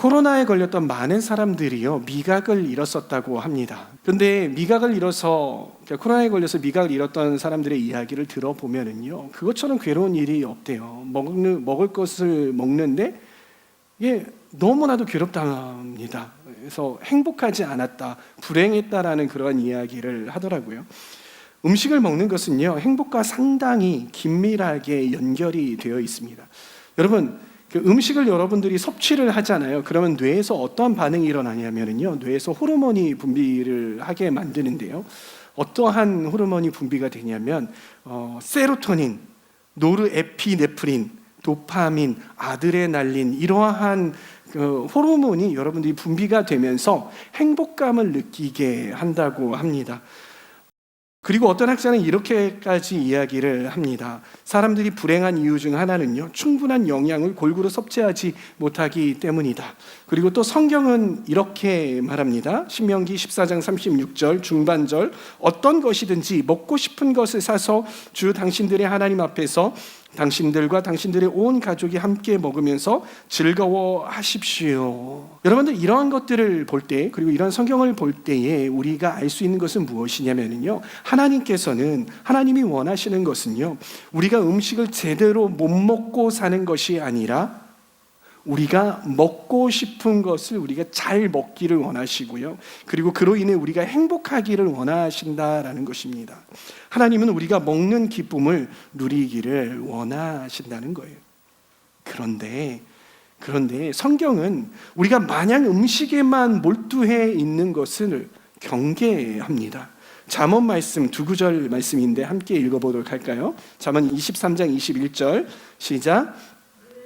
코로나에 걸렸던 많은 사람들이요, 미각을 잃었었다고 합니다. 그런데 미각을 잃어서, 코로나에 걸려서 미각을 잃었던 사람들의 이야기를 들어보면은요, 그것처럼 괴로운 일이 없대요. 먹을 것을 먹는데 이게 너무나도 괴롭답니다. 그래서 행복하지 않았다, 불행했다라는 그러한 이야기를 하더라고요. 음식을 먹는 것은요, 행복과 상당히 긴밀하게 연결이 되어 있습니다. 여러분, 그 음식을 여러분들이 섭취를 하잖아요. 그러면 뇌에서 어떠한 반응이 일어나냐면요, 뇌에서 호르몬이 분비를 하게 만드는데요, 어떠한 호르몬이 분비가 되냐면 세로토닌, 노르에피네프린, 도파민, 아드레날린, 이러한 그 호르몬이 여러분들이 분비가 되면서 행복감을 느끼게 한다고 합니다. 그리고 어떤 학자는 이렇게까지 이야기를 합니다. 사람들이 불행한 이유 중 하나는요, 충분한 영양을 골고루 섭취하지 못하기 때문이다. 그리고 또 성경은 이렇게 말합니다. 신명기 14장 36절 중반절, 어떤 것이든지 먹고 싶은 것을 사서 주 당신들의 하나님 앞에서 당신들과 당신들의 온 가족이 함께 먹으면서 즐거워하십시오. 여러분들, 이러한 것들을 볼 때, 그리고 이런 성경을 볼 때에 우리가 알 수 있는 것은 무엇이냐면요, 하나님이 원하시는 것은요, 우리가 음식을 제대로 못 먹고 사는 것이 아니라 우리가 먹고 싶은 것을 우리가 잘 먹기를 원하시고요, 그리고 그로 인해 우리가 행복하기를 원하신다라는 것입니다. 하나님은 우리가 먹는 기쁨을 누리기를 원하신다는 거예요. 그런데 성경은 우리가 마냥 음식에만 몰두해 있는 것을 경계합니다. 잠언 말씀 두 구절 말씀인데 함께 읽어보도록 할까요? 잠언 23장 21절 시작.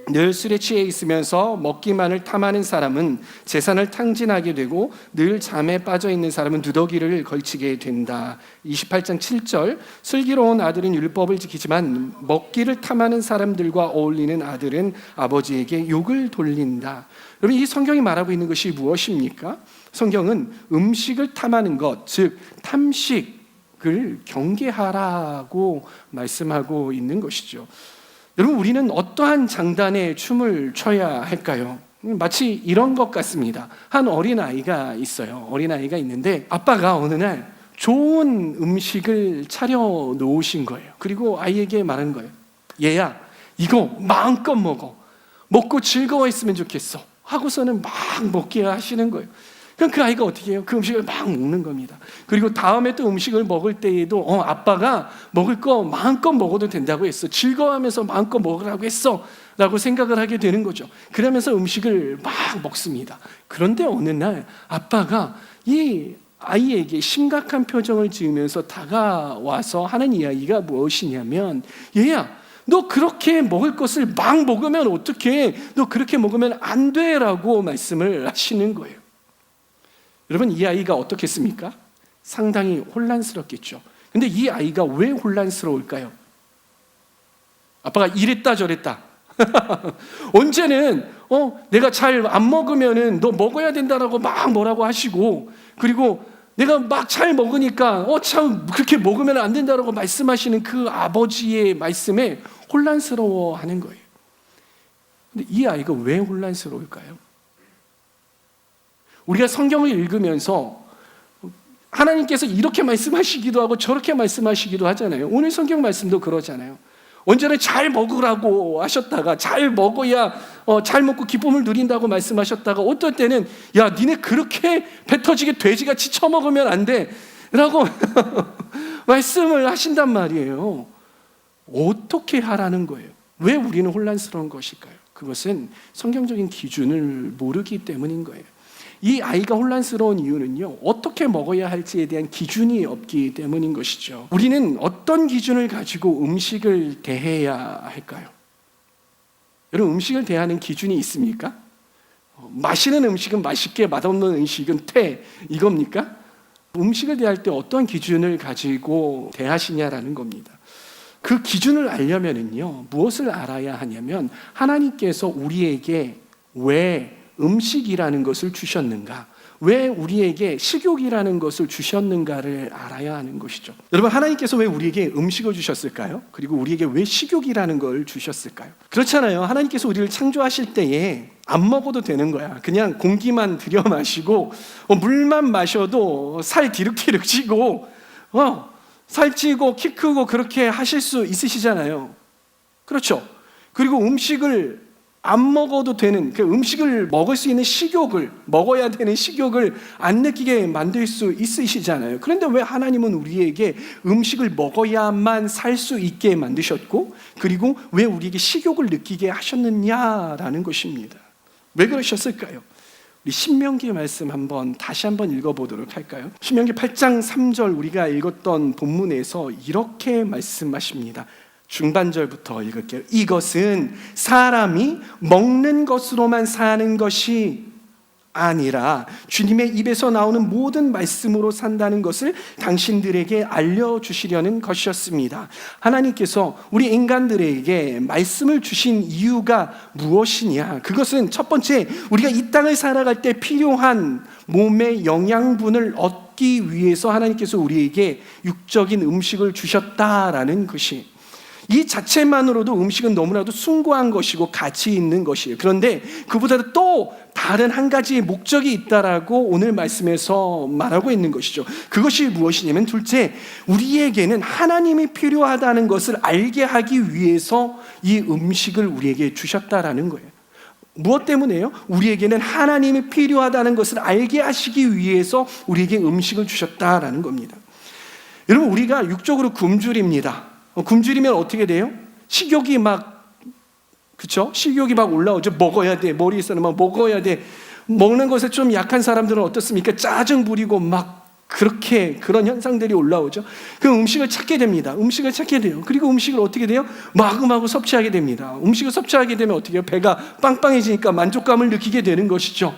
늘 술에 취해 있으면서 먹기만을 탐하는 사람은 재산을 탕진하게 되고 늘 잠에 빠져 있는 사람은 누더기를 걸치게 된다. 28장 7절, 슬기로운 아들은 율법을 지키지만 먹기를 탐하는 사람들과 어울리는 아들은 아버지에게 욕을 돌린다. 여러분, 이 성경이 말하고 있는 것이 무엇입니까? 성경은 음식을 탐하는 것, 즉 탐식을 경계하라고 말씀하고 있는 것이죠. 여러분, 우리는 어떠한 장단에 춤을 춰야 할까요? 마치 이런 것 같습니다. 한 어린아이가 있어요. 어린아이가 있는데 아빠가 어느 날 좋은 음식을 차려 놓으신 거예요. 그리고 아이에게 말한 거예요. 얘야, 이거 마음껏 먹고 즐거워했으면 좋겠어 하고서는 막 먹게 하시는 거예요. 그럼 그 아이가 어떻게 해요? 그 음식을 막 먹는 겁니다. 그리고 다음에 또 음식을 먹을 때에도 아빠가 먹을 거 마음껏 먹어도 된다고 했어, 즐거워하면서 마음껏 먹으라고 했어 라고 생각을 하게 되는 거죠. 그러면서 음식을 막 먹습니다. 그런데 어느 날 아빠가 이 아이에게 심각한 표정을 지으면서 다가와서 하는 이야기가 무엇이냐면, 얘야, 너 그렇게 먹을 것을 막 먹으면 어떡해? 너 그렇게 먹으면 안 돼 라고 말씀을 하시는 거예요. 여러분, 이 아이가 어떻겠습니까? 상당히 혼란스럽겠죠. 근데 이 아이가 왜 혼란스러울까요? 아빠가 이랬다 저랬다 언제는 내가 잘 안 먹으면은 너 먹어야 된다라고 막 뭐라고 하시고, 그리고 내가 막 잘 먹으니까 참 그렇게 먹으면 안 된다라고 말씀하시는 그 아버지의 말씀에 혼란스러워하는 거예요. 근데 이 아이가 왜 혼란스러울까요? 우리가 성경을 읽으면서 하나님께서 이렇게 말씀하시기도 하고 저렇게 말씀하시기도 하잖아요. 오늘 성경 말씀도 그러잖아요. 언제나 잘 먹으라고 하셨다가, 잘 먹어야 잘 먹고 기쁨을 누린다고 말씀하셨다가, 어떨 때는 야, 니네 그렇게 배 터지게 돼지같이 처먹으면 안 돼 라고 말씀을 하신단 말이에요. 어떻게 하라는 거예요? 왜 우리는 혼란스러운 것일까요? 그것은 성경적인 기준을 모르기 때문인 거예요. 이 아이가 혼란스러운 이유는요, 어떻게 먹어야 할지에 대한 기준이 없기 때문인 것이죠. 우리는 어떤 기준을 가지고 음식을 대해야 할까요? 여러분, 음식을 대하는 기준이 있습니까? 맛있는 음식은 맛있게, 맛없는 음식은 퇴, 이겁니까? 음식을 대할 때 어떤 기준을 가지고 대하시냐라는 겁니다. 그 기준을 알려면은요, 무엇을 알아야 하냐면, 하나님께서 우리에게 왜 음식이라는 것을 주셨는가, 왜 우리에게 식욕이라는 것을 주셨는가를 알아야 하는 것이죠. 여러분, 하나님께서 왜 우리에게 음식을 주셨을까요? 그리고 우리에게 왜 식욕이라는 걸 주셨을까요? 그렇잖아요. 하나님께서 우리를 창조하실 때에 안 먹어도 되는 거야. 그냥 공기만 들여 마시고 물만 마셔도 살 디룩디룩 찌고 살찌고 키 크고 그렇게 하실 수 있으시잖아요. 그렇죠? 그리고 음식을 안 먹어도 되는, 그 음식을 먹을 수 있는 식욕을, 먹어야 되는 식욕을 안 느끼게 만들 수 있으시잖아요. 그런데 왜 하나님은 우리에게 음식을 먹어야만 살 수 있게 만드셨고, 그리고 왜 우리에게 식욕을 느끼게 하셨느냐라는 것입니다. 왜 그러셨을까요? 우리 신명기 말씀 다시 한번 읽어보도록 할까요? 신명기 8장 3절 우리가 읽었던 본문에서 이렇게 말씀하십니다. 중반절부터 읽을게요. 이것은 사람이 먹는 것으로만 사는 것이 아니라 주님의 입에서 나오는 모든 말씀으로 산다는 것을 당신들에게 알려주시려는 것이었습니다. 하나님께서 우리 인간들에게 말씀을 주신 이유가 무엇이냐? 그것은 첫 번째, 우리가 이 땅을 살아갈 때 필요한 몸의 영양분을 얻기 위해서 하나님께서 우리에게 육적인 음식을 주셨다라는 것이, 이 자체만으로도 음식은 너무나도 숭고한 것이고 가치 있는 것이에요. 그런데 그보다 또 다른 한 가지의 목적이 있다라고 오늘 말씀에서 말하고 있는 것이죠. 그것이 무엇이냐면, 둘째, 우리에게는 하나님이 필요하다는 것을 알게 하기 위해서 이 음식을 우리에게 주셨다라는 거예요. 무엇 때문에요? 우리에게는 하나님이 필요하다는 것을 알게 하시기 위해서 우리에게 음식을 주셨다라는 겁니다. 여러분, 우리가 육적으로 굶주립니다. 굶주리면 어떻게 돼요? 식욕이 식욕이 막 올라오죠. 먹어야 돼. 머리에서는 막 먹어야 돼. 먹는 것에 좀 약한 사람들은 어떻습니까? 짜증 부리고 그런 현상들이 올라오죠. 그 음식을 찾게 됩니다. 음식을 찾게 돼요. 그리고 음식을 어떻게 돼요? 마구마구 섭취하게 됩니다. 음식을 섭취하게 되면 어떻게 해요? 배가 빵빵해지니까 만족감을 느끼게 되는 것이죠.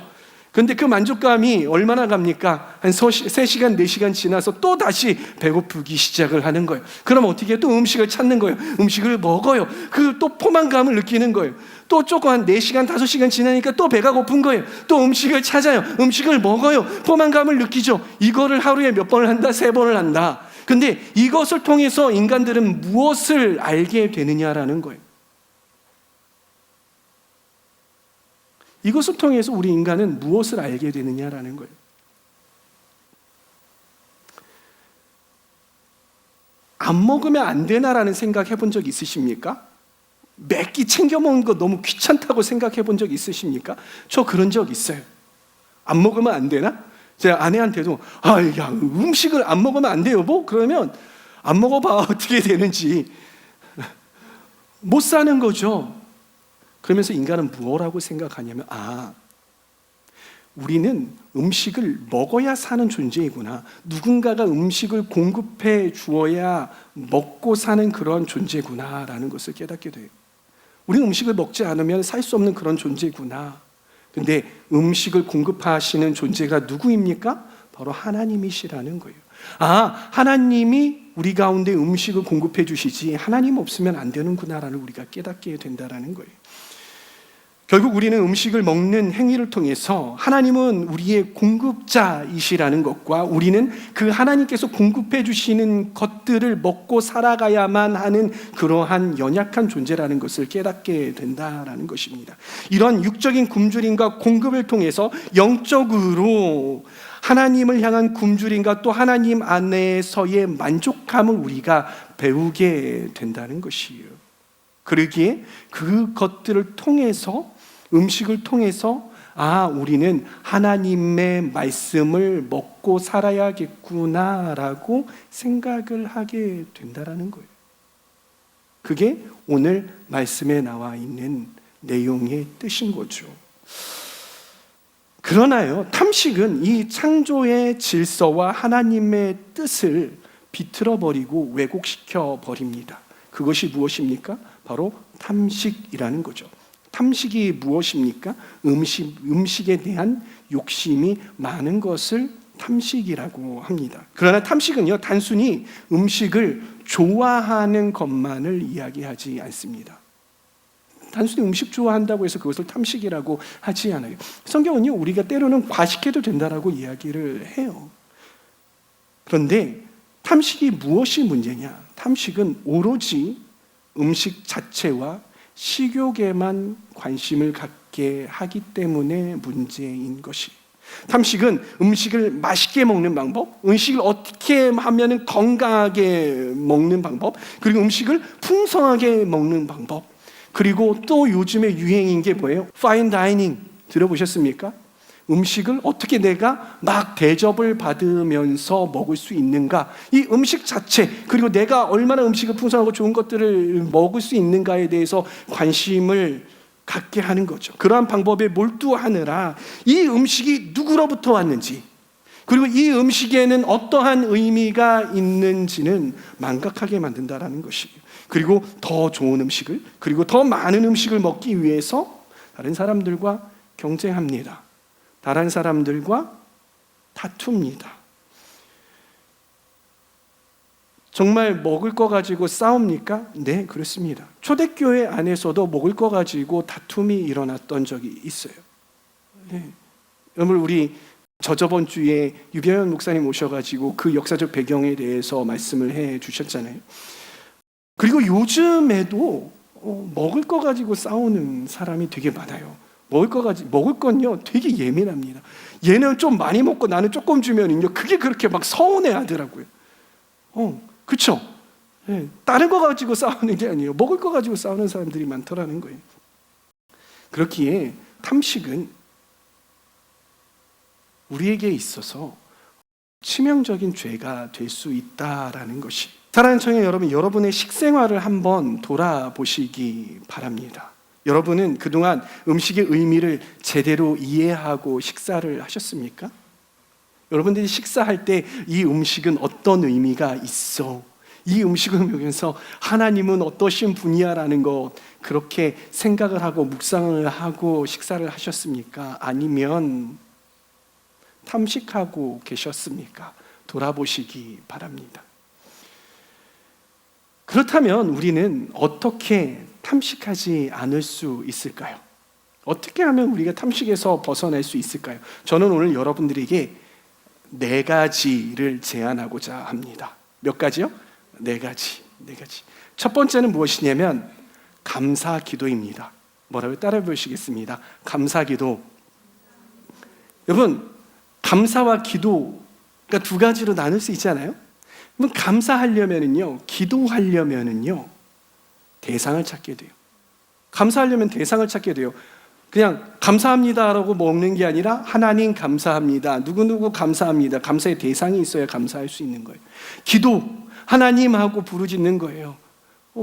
그런데 그 만족감이 얼마나 갑니까? 한 3시간, 4시간 지나서 또 다시 배고프기 시작을 하는 거예요. 그럼 어떻게 해요? 또 음식을 찾는 거예요. 음식을 먹어요. 그 또 포만감을 느끼는 거예요. 또 조금 한 4시간, 5시간 지나니까 또 배가 고픈 거예요. 또 음식을 찾아요. 음식을 먹어요. 포만감을 느끼죠. 이거를 하루에 몇 번을 한다? 3번을 한다. 근데 이것을 통해서 인간들은 무엇을 알게 되느냐라는 거예요. 이것을 통해서 우리 인간은 무엇을 알게 되느냐라는 거예요. 안 먹으면 안 되나라는 생각 해본 적 있으십니까? 몇 끼 챙겨 먹는 거 너무 귀찮다고 생각해 본 적 있으십니까? 저 그런 적 있어요. 안 먹으면 안 되나? 제 아내한테도 야, 음식을 안 먹으면 안 돼요, 뭐? 그러면 안 먹어봐 어떻게 되는지. 못 사는 거죠. 그러면서 인간은 뭐라고 생각하냐면, 우리는 음식을 먹어야 사는 존재이구나. 누군가가 음식을 공급해 주어야 먹고 사는 그런 존재구나라는 것을 깨닫게 돼요. 우리는 음식을 먹지 않으면 살 수 없는 그런 존재구나. 근데 음식을 공급하시는 존재가 누구입니까? 바로 하나님이시라는 거예요. 하나님이 우리 가운데 음식을 공급해 주시지 하나님 없으면 안 되는구나라는 우리가 깨닫게 된다라는 거예요. 결국 우리는 음식을 먹는 행위를 통해서 하나님은 우리의 공급자이시라는 것과 우리는 그 하나님께서 공급해 주시는 것들을 먹고 살아가야만 하는 그러한 연약한 존재라는 것을 깨닫게 된다라는 것입니다. 이런 육적인 굶주림과 공급을 통해서 영적으로 하나님을 향한 굶주림과 또 하나님 안에서의 만족감을 우리가 배우게 된다는 것이에요. 그러기에 그것들을 통해서, 음식을 통해서 우리는 하나님의 말씀을 먹고 살아야겠구나라고 생각을 하게 된다는 거예요. 그게 오늘 말씀에 나와 있는 내용의 뜻인 거죠. 그러나요, 탐식은 이 창조의 질서와 하나님의 뜻을 비틀어버리고 왜곡시켜 버립니다. 그것이 무엇입니까? 바로 탐식이라는 거죠. 탐식이 무엇입니까? 음식에 대한 욕심이 많은 것을 탐식이라고 합니다. 그러나 탐식은요, 단순히 음식을 좋아하는 것만을 이야기하지 않습니다. 단순히 음식 좋아한다고 해서 그것을 탐식이라고 하지 않아요. 성경은요, 우리가 때로는 과식해도 된다라고 이야기를 해요. 그런데 탐식이 무엇이 문제냐? 탐식은 오로지 음식 자체와 식욕에만 관심을 받게 하기 때문에 문제인 것이. 탐식은 음식을 맛있게 먹는 방법, 음식을 어떻게 하면 건강하게 먹는 방법, 그리고 음식을 풍성하게 먹는 방법, 그리고 또 요즘에 유행인 게 뭐예요? 파인 다이닝 들어보셨습니까? 음식을 어떻게 내가 막 대접을 받으면서 먹을 수 있는가, 이 음식 자체, 그리고 내가 얼마나 음식을 풍성하고 좋은 것들을 먹을 수 있는가에 대해서 관심을 갖게 하는 거죠. 그러한 방법에 몰두하느라 이 음식이 누구로부터 왔는지, 그리고 이 음식에는 어떠한 의미가 있는지는 망각하게 만든다라는 것이에요. 그리고 더 좋은 음식을, 그리고 더 많은 음식을 먹기 위해서 다른 사람들과 경쟁합니다. 다른 사람들과 다툽니다. 정말 먹을 거 가지고 싸웁니까? 네, 그렇습니다. 초대교회 안에서도 먹을 거 가지고 다툼이 일어났던 적이 있어요. 네. 여러분, 우리 저번 주에 유병현 목사님 오셔가지고 그 역사적 배경에 대해서 말씀을 해 주셨잖아요. 그리고 요즘에도 먹을 거 가지고 싸우는 사람이 되게 많아요. 먹을 건요 되게 예민합니다. 얘는 좀 많이 먹고 나는 조금 주면요 그게 그렇게 막 서운해 하더라고요. 그렇죠? 네, 다른 거 가지고 싸우는 게 아니에요. 먹을 거 가지고 싸우는 사람들이 많더라는 거예요. 그렇기에 탐식은 우리에게 있어서 치명적인 죄가 될 수 있다라는 것이. 사랑하는 청년 여러분, 여러분의 식생활을 한번 돌아보시기 바랍니다. 여러분은 그동안 음식의 의미를 제대로 이해하고 식사를 하셨습니까? 여러분들이 식사할 때 이 음식은 어떤 의미가 있어? 이 음식을 먹으면서 하나님은 어떠신 분이야라는 것, 그렇게 생각을 하고 묵상을 하고 식사를 하셨습니까? 아니면 탐식하고 계셨습니까? 돌아보시기 바랍니다. 그렇다면 우리는 어떻게 탐식하지 않을 수 있을까요? 어떻게 하면 우리가 탐식에서 벗어날 수 있을까요? 저는 오늘 여러분들에게 4가지를 제안하고자 합니다. 몇 가지요? 4가지. 첫 번째는 무엇이냐면 감사 기도입니다. 뭐라고요? 따라해 보시겠습니다. 감사 기도. 여러분, 감사와 기도가 2가지로 나눌 수 있잖아요. 감사하려면은요, 기도하려면은요, 대상을 찾게 돼요. 감사하려면 대상을 찾게 돼요. 그냥 감사합니다라고 먹는 게 아니라 하나님 감사합니다. 누구누구 감사합니다. 감사의 대상이 있어야 감사할 수 있는 거예요. 기도, 하나님하고 부르짖는 거예요.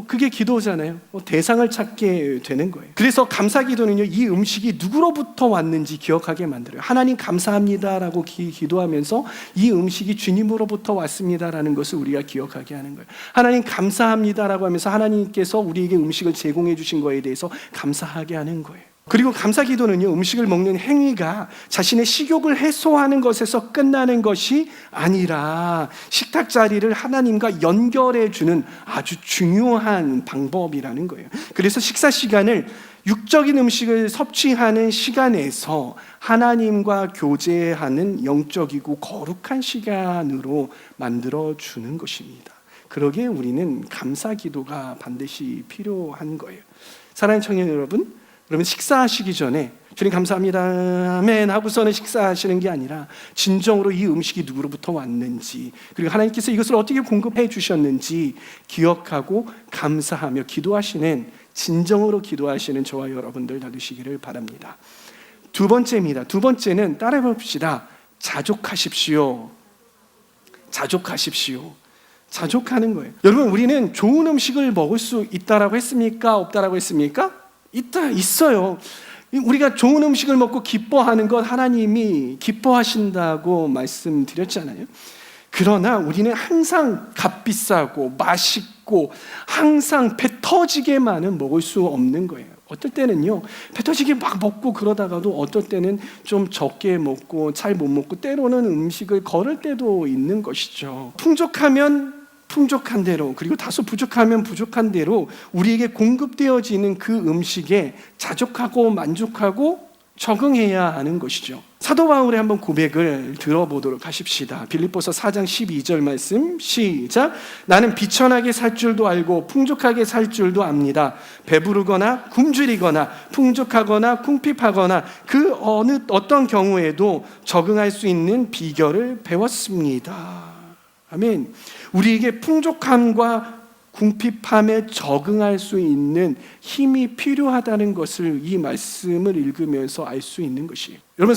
그게 기도잖아요. 대상을 찾게 되는 거예요. 그래서 감사 기도는요, 이 음식이 누구로부터 왔는지 기억하게 만들어요. 하나님 감사합니다라고 기도하면서 이 음식이 주님으로부터 왔습니다라는 것을 우리가 기억하게 하는 거예요. 하나님 감사합니다라고 하면서 하나님께서 우리에게 음식을 제공해 주신 거에 대해서 감사하게 하는 거예요. 그리고 감사 기도는요, 음식을 먹는 행위가 자신의 식욕을 해소하는 것에서 끝나는 것이 아니라 식탁 자리를 하나님과 연결해 주는 아주 중요한 방법이라는 거예요. 그래서 식사 시간을 육적인 음식을 섭취하는 시간에서 하나님과 교제하는 영적이고 거룩한 시간으로 만들어 주는 것입니다. 그러기에 우리는 감사 기도가 반드시 필요한 거예요. 사랑하는 청년 여러분, 그러면 식사하시기 전에 주님 감사합니다 아멘 하고서는 식사하시는 게 아니라 진정으로 이 음식이 누구로부터 왔는지, 그리고 하나님께서 이것을 어떻게 공급해 주셨는지 기억하고 감사하며 기도하시는, 진정으로 기도하시는 저와 여러분들 되시기를 바랍니다. 2번째입니다. 2번째는 따라해 봅시다. 자족하십시오. 자족하는 거예요. 여러분, 우리는 좋은 음식을 먹을 수 있다라고 했습니까? 없다라고 했습니까? 있어요. 우리가 좋은 음식을 먹고 기뻐하는 것 하나님이 기뻐하신다고 말씀드렸잖아요. 그러나 우리는 항상 값비싸고 맛있고 항상 배 터지게만은 먹을 수 없는 거예요. 어떨 때는요, 배 터지게 막 먹고 그러다가도 어떨 때는 좀 적게 먹고 잘 못 먹고 때로는 음식을 거를 때도 있는 것이죠. 풍족하면 풍족한 대로, 그리고 다소 부족하면 부족한 대로 우리에게 공급되어지는 그 음식에 자족하고 만족하고 적응해야 하는 것이죠. 사도 바울의 한번 고백을 들어보도록 하십시다. 빌립보서 4장 12절 말씀 시작. 나는 비천하게 살 줄도 알고 풍족하게 살 줄도 압니다. 배부르거나 굶주리거나 풍족하거나 궁핍하거나 그 어떤 경우에도 적응할 수 있는 비결을 배웠습니다. 아멘. 우리에게 풍족함과 궁핍함에 적응할 수 있는 힘이 필요하다는 것을 이 말씀을 읽으면서 알 수 있는 것이에요. 여러분,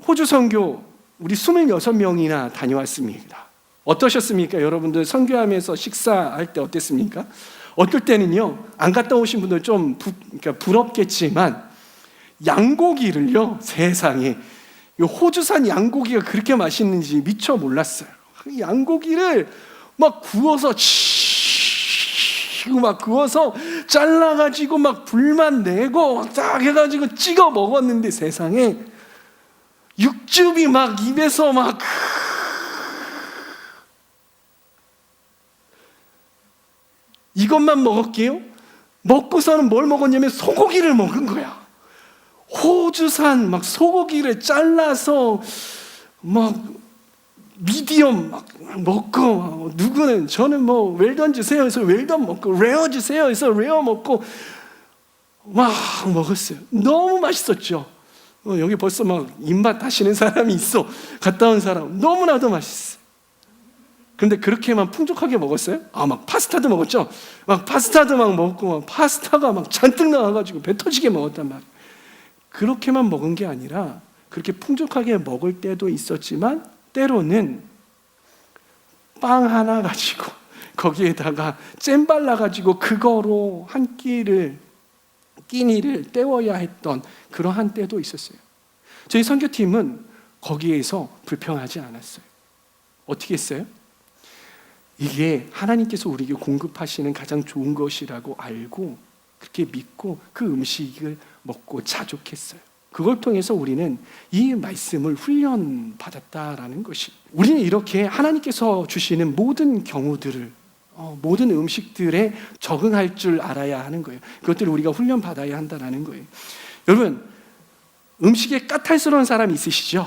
호주 선교 우리 26명이나 다녀왔습니다. 어떠셨습니까? 여러분들 선교하면서 식사할 때 어땠습니까? 어떨 때는요, 안 갔다 오신 분들 좀 부럽겠지만 양고기를요, 세상에 호주산 양고기가 그렇게 맛있는지 미처 몰랐어요. 양고기를 막 구워서 막 구워서 잘라가지고 막 불만 내고 딱 해가지고 찍어 먹었는데 세상에 육즙이 막 입에서 막 이것만 먹을게요. 먹고서는 뭘 먹었냐면 소고기를 먹은 거야. 호주산 막 소고기를 잘라서 막 미디엄 막 먹고, 누구는 저는 뭐 웰던 주세요 해서 웰던 먹고, 레어 주세요 해서 레어 먹고 막 먹었어요. 너무 맛있었죠. 여기 벌써 막 입맛 하시는 사람이 있어. 갔다 온 사람. 너무나도 맛있어요. 그런데 그렇게만 풍족하게 먹었어요? 막 파스타도 먹었죠. 막 파스타도 막 먹고, 막 파스타가 막 잔뜩 나와가지고 배 터지게 먹었단 말이에요. 그렇게만 먹은 게 아니라 그렇게 풍족하게 먹을 때도 있었지만 때로는 빵 하나 가지고 거기에다가 잼 발라가지고 그거로 한 끼니를 때워야 했던 그러한 때도 있었어요. 저희 선교팀은 거기에서 불평하지 않았어요. 어떻게 했어요? 이게 하나님께서 우리에게 공급하시는 가장 좋은 것이라고 알고 그렇게 믿고 그 음식을 먹고 자족했어요. 그걸 통해서 우리는 이 말씀을 훈련받았다라는 것이, 우리는 이렇게 하나님께서 주시는 모든 경우들을, 모든 음식들에 적응할 줄 알아야 하는 거예요. 그것들을 우리가 훈련받아야 한다는 거예요. 여러분, 음식에 까탈스러운 사람 있으시죠?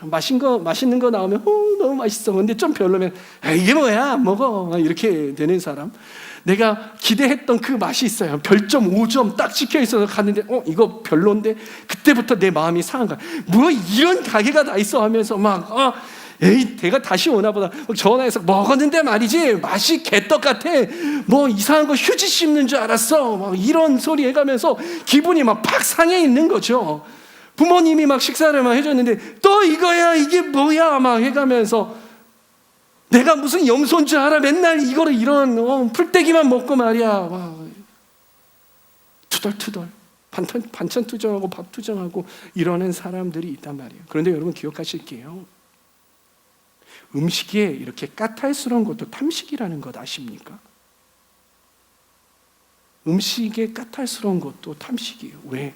맛있는 거 나오면 너무 맛있어. 근데 좀 별로면 이게 뭐야, 먹어, 이렇게 되는 사람. 내가 기대했던 그 맛이 있어요. 별점 5점 딱 찍혀 있어서 갔는데 이거 별론데, 그때부터 내 마음이 상한 거야. 뭐 이런 가게가 다 있어 하면서 막 내가 다시 오나 보다. 전화해서 먹었는데 말이지 맛이 개떡 같아. 뭐 이상한 거 휴지 씹는 줄 알았어. 막 이런 소리 해가면서 기분이 막 팍 상해 있는 거죠. 부모님이 막 식사를 막 해줬는데 또 이거야, 이게 뭐야 막 해가면서 내가 무슨 염소인 줄 알아? 맨날 이거를 이런 풀떼기만 먹고 말이야. 와, 투덜투덜 반찬 투정하고 밥 투정하고 이러는 사람들이 있단 말이에요. 그런데 여러분 기억하실게요. 음식에 이렇게 까탈스러운 것도 탐식이라는 것 아십니까? 음식에 까탈스러운 것도 탐식이에요. 왜?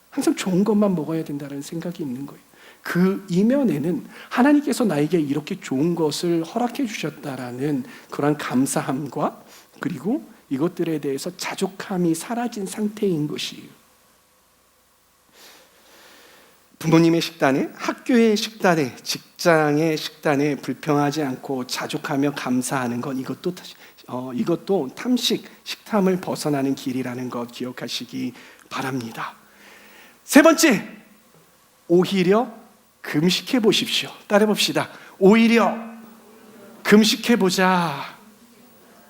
항상 좋은 것만 먹어야 된다는 생각이 있는 거예요. 그 이면에는 하나님께서 나에게 이렇게 좋은 것을 허락해 주셨다라는 그런 감사함과 그리고 이것들에 대해서 자족함이 사라진 상태인 것이에요. 부모님의 식단에, 학교의 식단에, 직장의 식단에 불평하지 않고 자족하며 감사하는 건 이것도 탐식, 식탐을 벗어나는 길이라는 것 기억하시기 바랍니다. 세 번째, 오히려 금식해 보십시오. 따라 봅시다. 오히려 금식해 보자.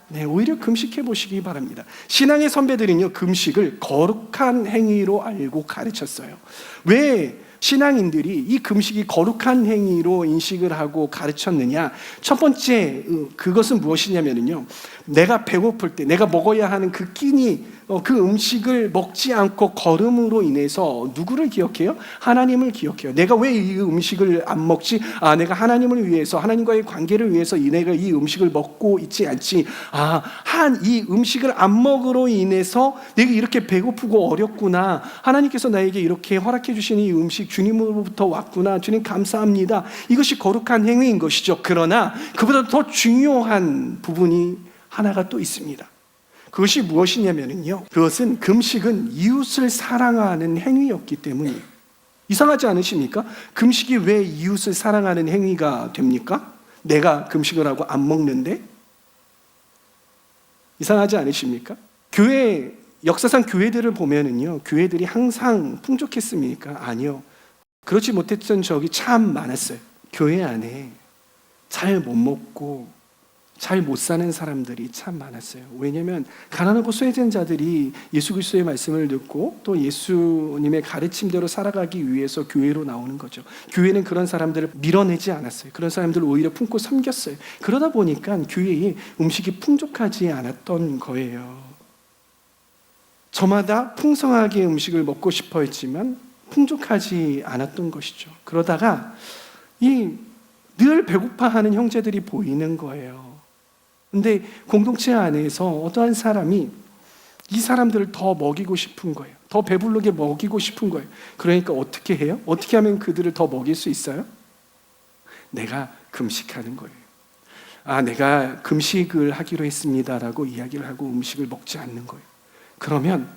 네, 오히려 금식해 보시기 바랍니다. 신앙의 선배들은요, 금식을 거룩한 행위로 알고 가르쳤어요. 왜 신앙인들이 이 금식이 거룩한 행위로 인식을 하고 가르쳤느냐? 첫 번째, 그것은 무엇이냐면요, 내가 배고플 때 내가 먹어야 하는 그 끼니, 그 음식을 먹지 않고 걸음으로 인해서 누구를 기억해요? 하나님을 기억해요. 내가 왜 이 음식을 안 먹지? 내가 하나님을 위해서, 하나님과의 관계를 위해서 내가 이 음식을 먹고 있지 않지. 이 음식을 안 먹으로 인해서 내가 이렇게 배고프고 어렵구나. 하나님께서 나에게 이렇게 허락해 주시는 이 음식 주님으로부터 왔구나. 주님 감사합니다. 이것이 거룩한 행위인 것이죠. 그러나 그보다 더 중요한 부분이 하나가 또 있습니다. 그것이 무엇이냐면요, 그것은 금식은 이웃을 사랑하는 행위였기 때문이에요. 이상하지 않으십니까? 금식이 왜 이웃을 사랑하는 행위가 됩니까? 내가 금식을 하고 안 먹는데? 이상하지 않으십니까? 교회, 역사상 교회들을 보면은요, 교회들이 항상 풍족했습니까? 아니요. 그렇지 못했던 적이 참 많았어요. 교회 안에 잘 못 먹고 잘 못 사는 사람들이 참 많았어요. 왜냐하면 가난하고 소외된 자들이 예수 그리스도의 말씀을 듣고 또 예수님의 가르침대로 살아가기 위해서 교회로 나오는 거죠. 교회는 그런 사람들을 밀어내지 않았어요. 그런 사람들을 오히려 품고 섬겼어요. 그러다 보니까 교회에 음식이 풍족하지 않았던 거예요. 저마다 풍성하게 음식을 먹고 싶어 했지만 풍족하지 않았던 것이죠. 그러다가 늘 배고파하는 형제들이 보이는 거예요. 근데 공동체 안에서 어떠한 사람이 이 사람들을 더 먹이고 싶은 거예요. 더 배부르게 먹이고 싶은 거예요. 그러니까 어떻게 해요? 어떻게 하면 그들을 더 먹일 수 있어요? 내가 금식하는 거예요. 내가 금식을 하기로 했습니다라고 이야기를 하고 음식을 먹지 않는 거예요. 그러면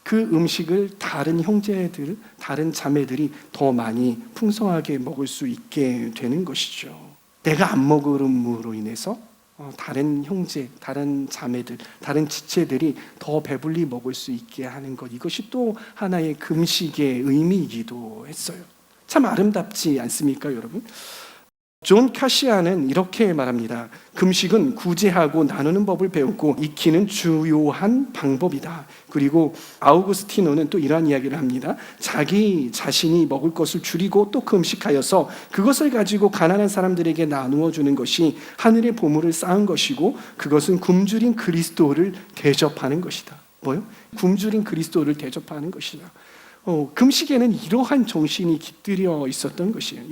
그 음식을 다른 형제들, 다른 자매들이 더 많이 풍성하게 먹을 수 있게 되는 것이죠. 내가 안 먹음으로 인해서 다른 형제, 다른 자매들, 다른 지체들이 더 배불리 먹을 수 있게 하는 것, 이것이 또 하나의 금식의 의미이기도 했어요. 참 아름답지 않습니까, 여러분? 존 카시아는 이렇게 말합니다. 금식은 구제하고 나누는 법을 배우고 익히는 주요한 방법이다. 그리고 아우구스티노는 또 이러한 이야기를 합니다. 자기 자신이 먹을 것을 줄이고 또 금식하여서 그것을 가지고 가난한 사람들에게 나누어 주는 것이 하늘의 보물을 쌓은 것이고 그것은 굶주린 그리스도를 대접하는 것이다. 뭐요? 굶주린 그리스도를 대접하는 것이다. 금식에는 이러한 정신이 깃들여 있었던 것이에요.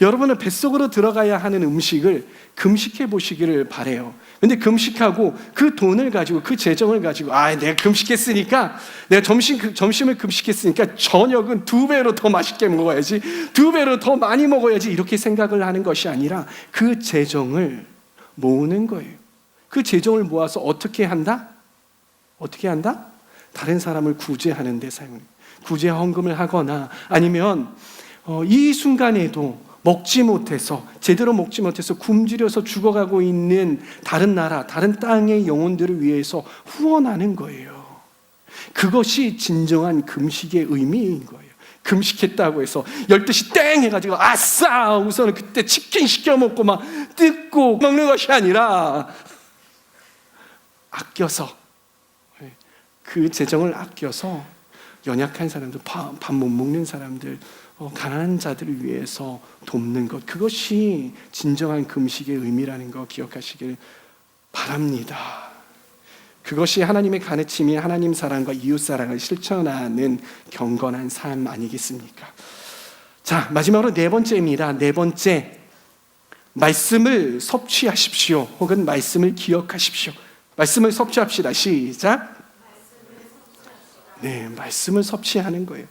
여러분은 뱃속으로 들어가야 하는 음식을 금식해 보시기를 바래요. 근데 금식하고 그 돈을 가지고, 그 재정을 가지고, 내가 금식했으니까, 내가 점심을 금식했으니까 저녁은 2배로 더 맛있게 먹어야지, 2배로 더 많이 먹어야지, 이렇게 생각을 하는 것이 아니라 그 재정을 모으는 거예요. 그 재정을 모아서 어떻게 한다? 어떻게 한다? 다른 사람을 구제하는 데 사용해요. 구제 헌금을 하거나 아니면 이 순간에도 제대로 먹지 못해서 굶주려서 죽어가고 있는 다른 나라, 다른 땅의 영혼들을 위해서 후원하는 거예요. 그것이 진정한 금식의 의미인 거예요. 금식했다고 해서 12시 땡 해가지고 아싸! 우선은 그때 치킨 시켜 먹고 막 뜯고 먹는 것이 아니라 아껴서, 그 재정을 아껴서 연약한 사람들, 밥 못 먹는 사람들, 가난한 자들을 위해서 돕는 것, 그것이 진정한 금식의 의미라는 거 기억하시길 바랍니다. 그것이 하나님의 가르침이 하나님 사랑과 이웃 사랑을 실천하는 경건한 삶 아니겠습니까? 자, 마지막으로 4번째입니다. 4번째, 말씀을 섭취하십시오. 혹은 말씀을 기억하십시오. 말씀을 섭취합시다. 시작. 네, 말씀을 섭취하는 거예요.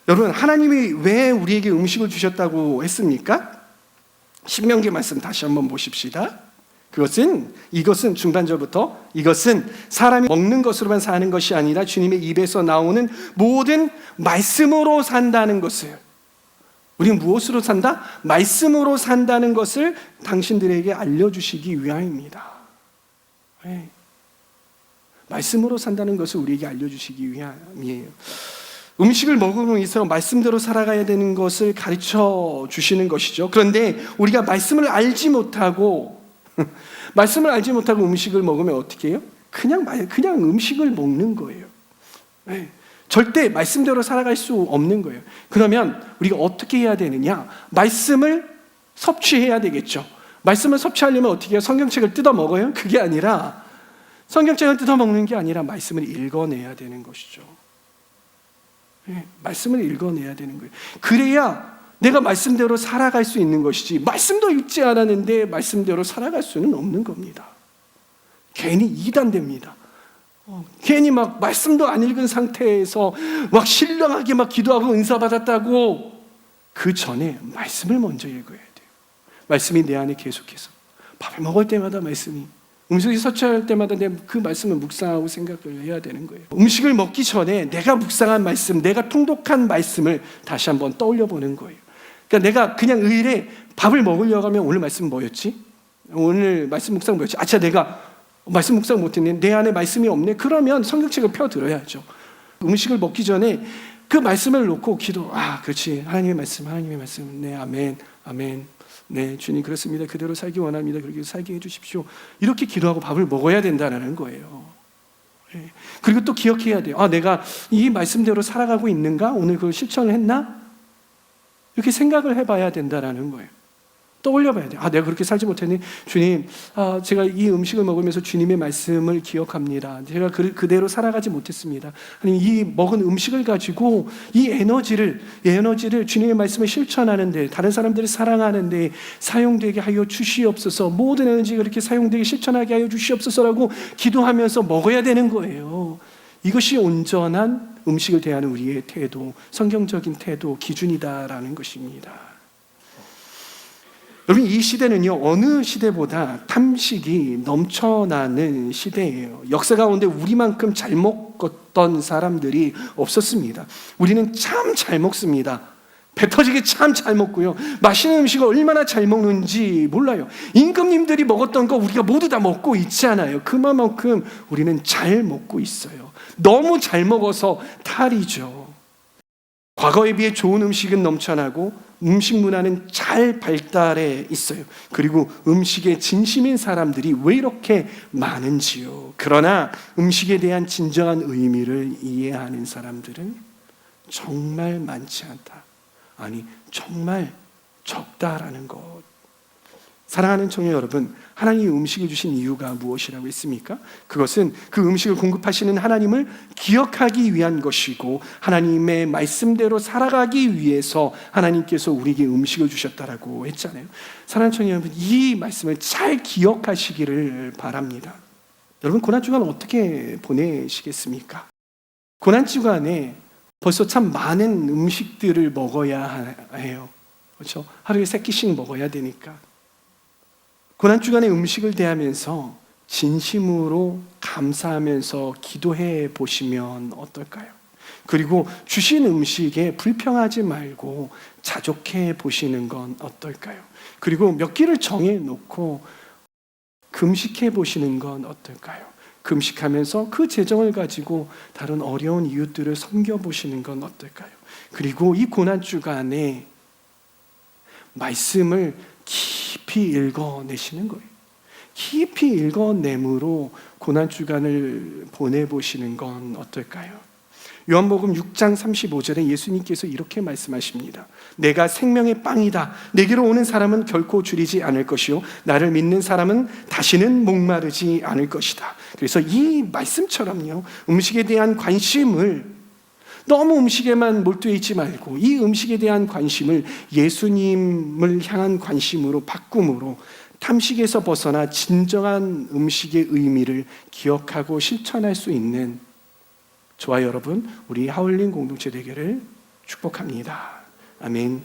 여러분, 하나님이 왜 우리에게 음식을 주셨다고 했습니까? 신명기 말씀 다시 한번 보십시다. 이것은 중단절부터, 이것은 사람이 먹는 것으로만 사는 것이 아니라 주님의 입에서 나오는 모든 말씀으로 산다는 것을, 우리는 무엇으로 산다? 말씀으로 산다는 것을 당신들에게 알려주시기 위함입니다. 네. 말씀으로 산다는 것을 우리에게 알려주시기 위함이에요. 음식을 먹음으로 인해서 말씀대로 살아가야 되는 것을 가르쳐 주시는 것이죠. 그런데 우리가 말씀을 알지 못하고 음식을 먹으면 어떻게 해요? 그냥 음식을 먹는 거예요. 네. 절대 말씀대로 살아갈 수 없는 거예요. 그러면 우리가 어떻게 해야 되느냐? 말씀을 섭취해야 되겠죠. 말씀을 섭취하려면 어떻게 해요? 성경책을 뜯어 먹어요? 그게 아니라, 성경책을 뜯어 먹는 게 아니라 말씀을 읽어내야 되는 것이죠. 네, 말씀을 읽어내야 되는 거예요. 그래야 내가 말씀대로 살아갈 수 있는 것이지, 말씀도 읽지 않았는데 말씀대로 살아갈 수는 없는 겁니다. 괜히 이단됩니다. 괜히 막 말씀도 안 읽은 상태에서 막 신령하게 막 기도하고 은사 받았다고, 그 전에 말씀을 먼저 읽어야 돼요. 말씀이 내 안에 계속해서 밥을 먹을 때마다 말씀이, 음식을 섭취할 때마다 내가 그 말씀을 묵상하고 생각을 해야 되는 거예요. 음식을 먹기 전에 내가 묵상한 말씀, 내가 통독한 말씀을 다시 한번 떠올려 보는 거예요. 그러니까 내가 그냥 의일에 밥을 먹으려고 하면 오늘 말씀 뭐였지? 오늘 말씀 묵상 뭐였지? 아차, 내가 말씀 묵상 못했네. 내 안에 말씀이 없네. 그러면 성경책을 펴들어야죠. 음식을 먹기 전에 그 말씀을 놓고 기도. 그렇지. 하나님의 말씀, 하나님의 말씀. 네, 아멘, 아멘. 네, 주님 그렇습니다. 그대로 살기 원합니다. 그렇게 살게 해주십시오. 이렇게 기도하고 밥을 먹어야 된다는 거예요. 네. 그리고 또 기억해야 돼요. 내가 이 말씀대로 살아가고 있는가? 오늘 그걸 실천을 했나? 이렇게 생각을 해봐야 된다는 거예요. 떠올려봐야 돼요. 내가 그렇게 살지 못했니? 주님, 제가 이 음식을 먹으면서 주님의 말씀을 기억합니다. 제가 그대로 살아가지 못했습니다. 아니, 이 먹은 음식을 가지고 이 에너지를 주님의 말씀을 실천하는데, 다른 사람들을 사랑하는데 사용되게 하여 주시옵소서. 모든 에너지가 그렇게 사용되게 실천하게 하여 주시옵소서라고 기도하면서 먹어야 되는 거예요. 이것이 온전한 음식을 대하는 우리의 태도, 성경적인 태도, 기준이다라는 것입니다. 여러분, 이 시대는요, 어느 시대보다 탐식이 넘쳐나는 시대예요. 역사 가운데 우리만큼 잘 먹었던 사람들이 없었습니다. 우리는 참 잘 먹습니다. 배 터지게 참 잘 먹고요. 맛있는 음식을 얼마나 잘 먹는지 몰라요. 임금님들이 먹었던 거 우리가 모두 다 먹고 있잖아요. 그만큼 우리는 잘 먹고 있어요. 너무 잘 먹어서 탈이죠. 과거에 비해 좋은 음식은 넘쳐나고 음식 문화는 잘 발달해 있어요. 그리고 음식에 진심인 사람들이 왜 이렇게 많은지요. 그러나 음식에 대한 진정한 의미를 이해하는 사람들은 정말 많지 않다. 아니, 정말 적다라는 것. 사랑하는 청년 여러분, 하나님이 음식을 주신 이유가 무엇이라고 했습니까? 그것은 그 음식을 공급하시는 하나님을 기억하기 위한 것이고, 하나님의 말씀대로 살아가기 위해서 하나님께서 우리에게 음식을 주셨다라고 했잖아요. 사랑하는 청년 여러분, 이 말씀을 잘 기억하시기를 바랍니다. 여러분, 고난주간 어떻게 보내시겠습니까? 고난주간에 벌써 참 많은 음식들을 먹어야 해요. 그렇죠? 하루에 3끼씩 먹어야 되니까. 고난주간의 음식을 대하면서 진심으로 감사하면서 기도해 보시면 어떨까요? 그리고 주신 음식에 불평하지 말고 자족해 보시는 건 어떨까요? 그리고 몇 끼를 정해놓고 금식해 보시는 건 어떨까요? 금식하면서 그 재정을 가지고 다른 어려운 이웃들을 섬겨보시는 건 어떨까요? 그리고 이 고난주간에 말씀을 깊이 읽어내시는 거예요. 깊이 읽어내므로 고난주간을 보내보시는 건 어떨까요? 요한복음 6장 35절에 예수님께서 이렇게 말씀하십니다. 내가 생명의 빵이다. 내게로 오는 사람은 결코 줄이지 않을 것이요 나를 믿는 사람은 다시는 목마르지 않을 것이다. 그래서 이 말씀처럼요, 음식에 대한 관심을 너무 음식에만 몰두해 있지 말고 이 음식에 대한 관심을 예수님을 향한 관심으로 바꿈으로 탐식에서 벗어나 진정한 음식의 의미를 기억하고 실천할 수 있는 저와 여러분, 우리 하울림 공동체 되기를 축복합니다. 아멘.